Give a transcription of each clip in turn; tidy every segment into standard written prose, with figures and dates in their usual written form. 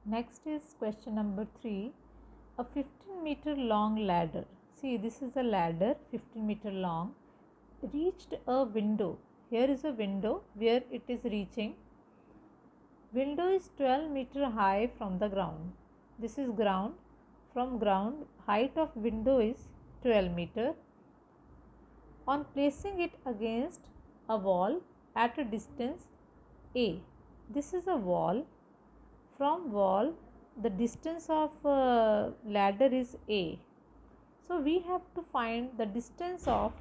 Next is question number 3. A 15-meter long ladder. See, this is a ladder 15-meter long. Reached a window. Here is a window where it is reaching. Window is 12-meter high from the ground. This is ground. From ground, height of window is 12-meter. On placing it against a wall at a distance A. This is a wall. From wall, the distance of ladder is A. So we have to find the distance of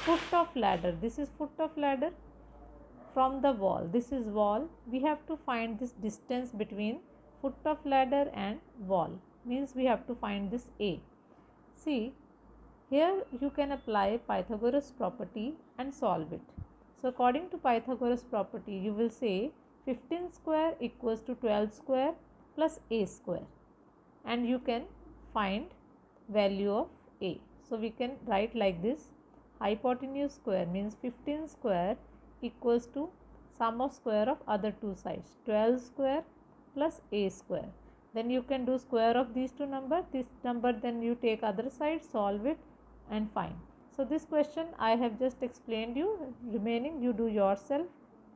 foot of ladder. This is foot of ladder from the wall. This is wall. We have to find this distance between foot of ladder and wall. Means we have to find this A. See, here you can apply Pythagoras property and solve it. So according to Pythagoras property, you will say 15 square equals to 12 square plus A square, and you can find value of A. So we can write like this: hypotenuse square means 15 square equals to sum of square of other two sides, 12 square plus A square. Then you can do square of these two numbers, this number, then you take other side, solve it and find. So this question I have just explained you, remaining you do yourself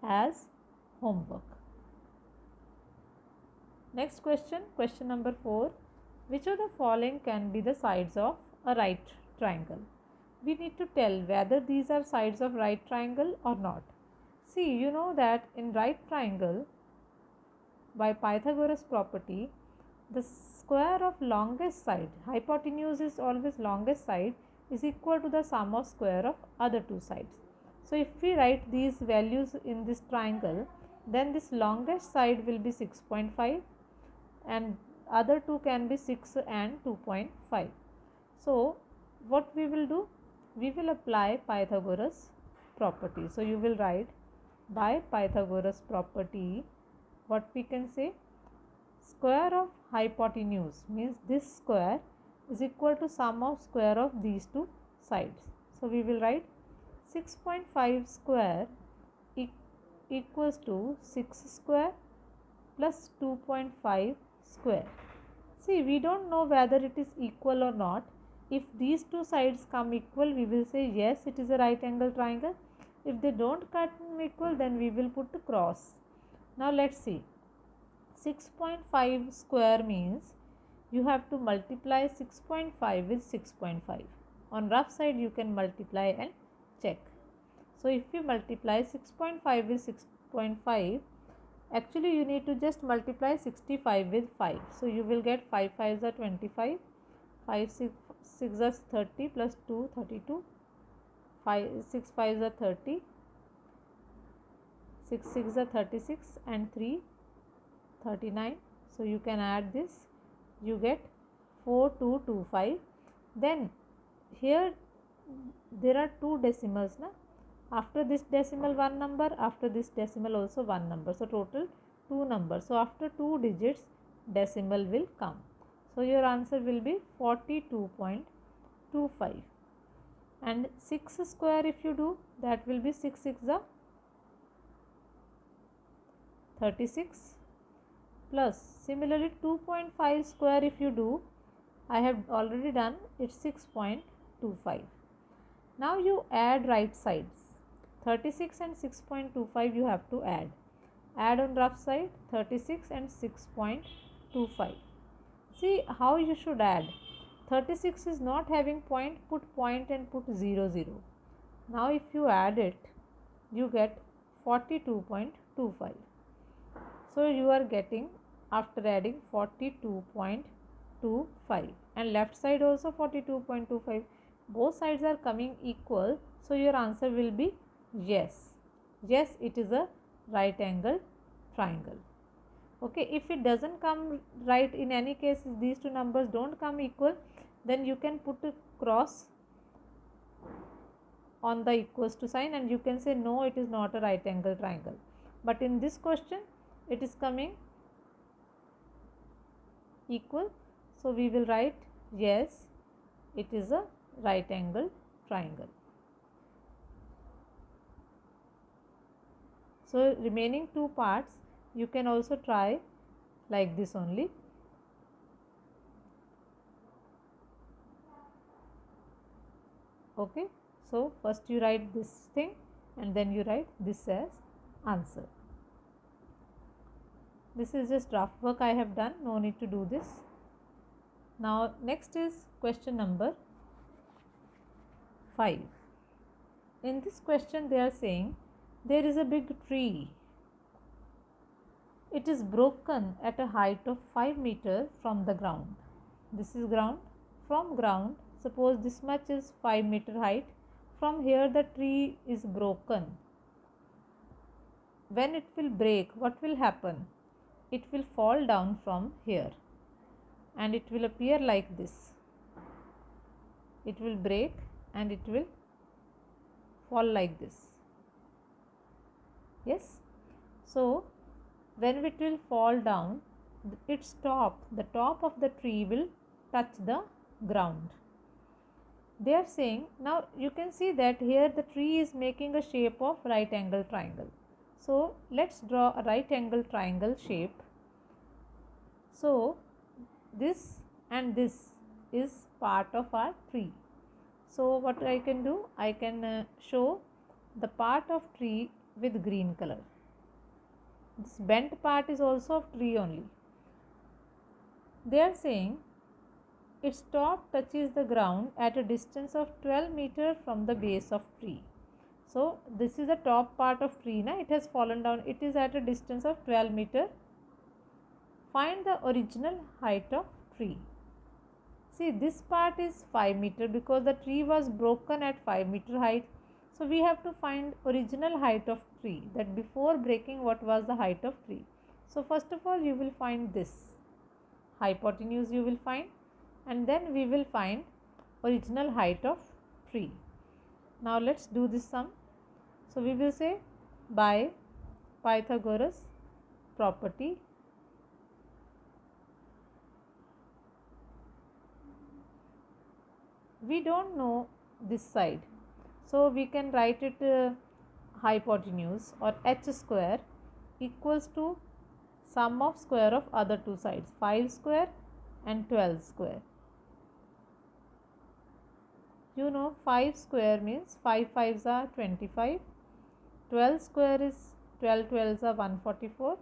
as homework. Next question, question number 4. Which of the following can be the sides of a right triangle? We need to tell whether these are sides of right triangle or not. See, you know that in right triangle, by Pythagoras property, the square of longest side, hypotenuse is always longest side, is equal to the sum of square of other two sides. So if we write these values in this triangle, then this longest side will be 6.5 and other two can be 6 and 2.5. So what we will do? We will apply Pythagoras property. So you will write, by Pythagoras property, what we can say? Square of hypotenuse means this square is equal to sum of square of these two sides. So we will write 6.5 square equals to 6 square plus 2.5 square. See, we don't know whether it is equal or not. If these two sides come equal, we will say yes, it is a right angle triangle. If they don't come equal, then we will put a cross. Now let's see. 6.5 square means you have to multiply 6.5 with 6.5. On rough side you can multiply and check. So if you multiply 6.5 with 6.5, actually you need to just multiply 65 with 5. So you will get 5 5s are 25, 5 6 are 30 plus 2 32, 5 6 5s are 30, 6 6 are 36 and 3 39. So you can add this, you get 4225. Then here there are two decimals na? After this decimal one number, after this decimal also one number, so total two numbers. So after two digits decimal will come. So your answer will be 42.25. and 6 square if you do, that will be 6 6 are 36 plus similarly 2.5 square if you do, I have already done, it's 6.25. Now you add right sides, 36 and 6.25 you have to add on rough side 36 and 6.25. See how you should add. 36 is not having point, put point and put 0 0. Now if you add it, you get 42.25. So you are getting, after adding, 42.25 and left side also 42.25. Both sides are coming equal, so your answer will be yes. Yes, it is a right angle triangle. Okay, if it doesn't come right, in any case these two numbers don't come equal, then you can put a cross on the equals to sign and you can say no, it is not a right angle triangle. But in this question it is coming equal, so we will write yes, it is a right angle triangle. So remaining two parts you can also try like this only. Okay, so first you write this thing and then you write this as answer. This is just rough work I have done, no need to do this. Now next is question number 5. In this question they are saying there is a big tree. It is broken at a height of 5 meters from the ground. This is ground. From ground, suppose this much is 5 meter height. From here the tree is broken. When it will break, what will happen? It will fall down from here and it will appear like this. It will break and it will fall like this. Yes. So when it will fall down, its top, the top of the tree will touch the ground. They are saying, now you can see that here the tree is making a shape of right angle triangle. So let's draw a right angle triangle shape. So this and this is part of our tree. So what I can do, I can show the part of tree with green color. This bent part is also of tree only. They are saying its top touches the ground at a distance of 12 meter from the base of tree. So this is the top part of tree, na? It has fallen down. It is at a distance of 12 meter. Find the original height of tree. See, this part is 5 meter because the tree was broken at 5 meter height. So we have to find original height of tree, that before breaking what was the height of tree. So first of all you will find this hypotenuse, you will find, and then we will find original height of tree. Now let's do this sum. So we will say by Pythagoras property, we don't know this side, so we can write it hypotenuse or h square equals to sum of square of other two sides, 5 square and 12 square. You know 5 square means 5 5s are 25, 12 square is 12 12s are 144.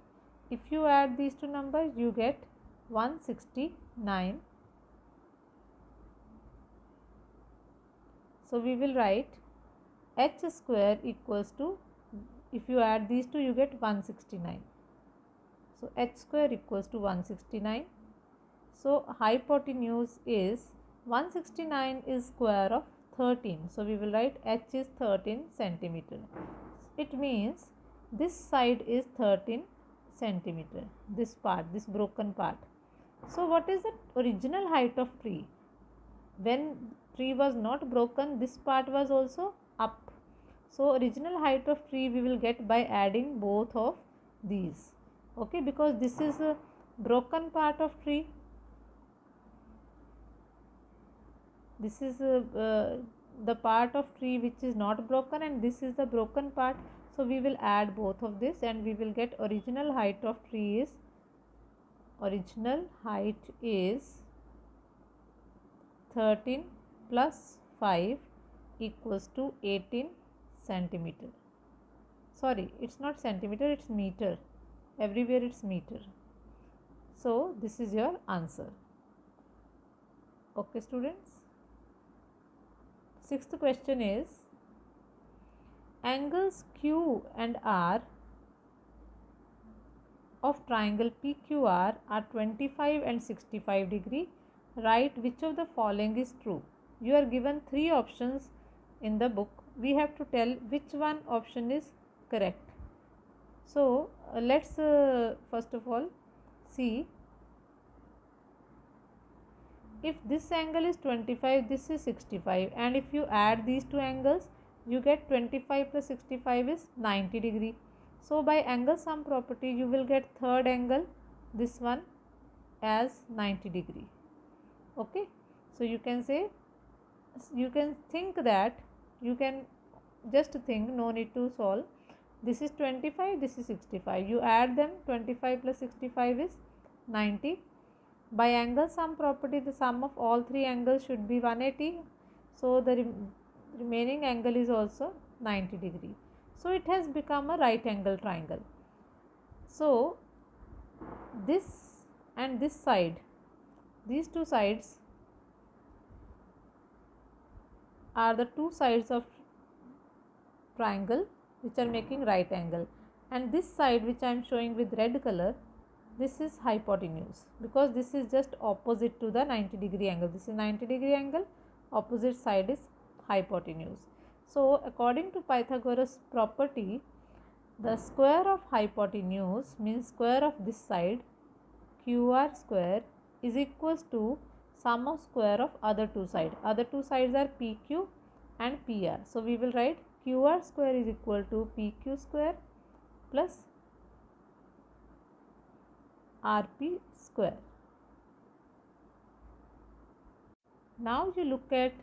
If you add these two numbers you get 169. So we will write h square equals to, if you add these two you get 169. So h square equals to 169. So hypotenuse is 169 is square of 13. So we will write h is 13 centimeter. It means this side is 13 centimeter. This part, this broken part. So what is the original height of tree? When tree was not broken, this part was also up. So original height of tree we will get by adding both of these. Okay, because this is a broken part of tree. This is the part of tree which is not broken and this is the broken part. So we will add both of this and we will get original height of tree is, original height is 13 plus 5 equals to 18 centimeter. Sorry, it's not centimeter, it's meter. Everywhere it's meter. So this is your answer. Okay students. Sixth question is, angles Q and R of triangle PQR are 25 and 65 degree. Write which of the following is true. You are given 3 options in the book. We have to tell which one option is correct. So let's first of all see, if this angle is 25, this is 65, and if you add these two angles you get 25 plus 65 is 90 degree. So by angle sum property you will get third angle, this one, as 90 degree. Okay, so you can say, you can think that, you can just think, no need to solve. This is 25, this is 65, you add them, 25 plus 65 is 90. By angle sum property, the sum of all three angles should be 180. So the remaining angle is also 90 degree. So it has become a right angle triangle. So this and this side, these two sides are the two sides of triangle which are making right angle, and this side which I am showing with red color, this is hypotenuse, because this is just opposite to the 90 degree angle. This is 90 degree angle, opposite side is hypotenuse. So according to Pythagoras property, the square of hypotenuse means square of this side, QR square, is equals to sum of square of other two sides. Other two sides are PQ and PR. So we will write QR square is equal to PQ square plus RP square. Now you look at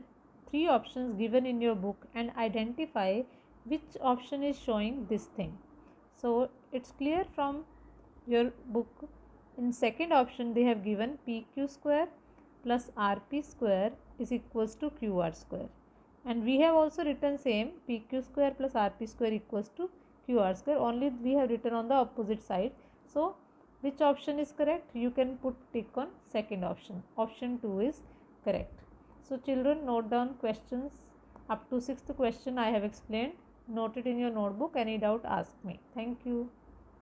three options given in your book and identify which option is showing this thing. So it's clear from your book. In second option they have given PQ square plus RP square is equals to QR square, and we have also written same, PQ square plus RP square equals to QR square, only we have written on the opposite side. So which option is correct? You can put tick on second option. Option 2 is correct. So children, note down questions up to 6th question I have explained. Note it in your notebook. Any doubt, ask me. Thank you.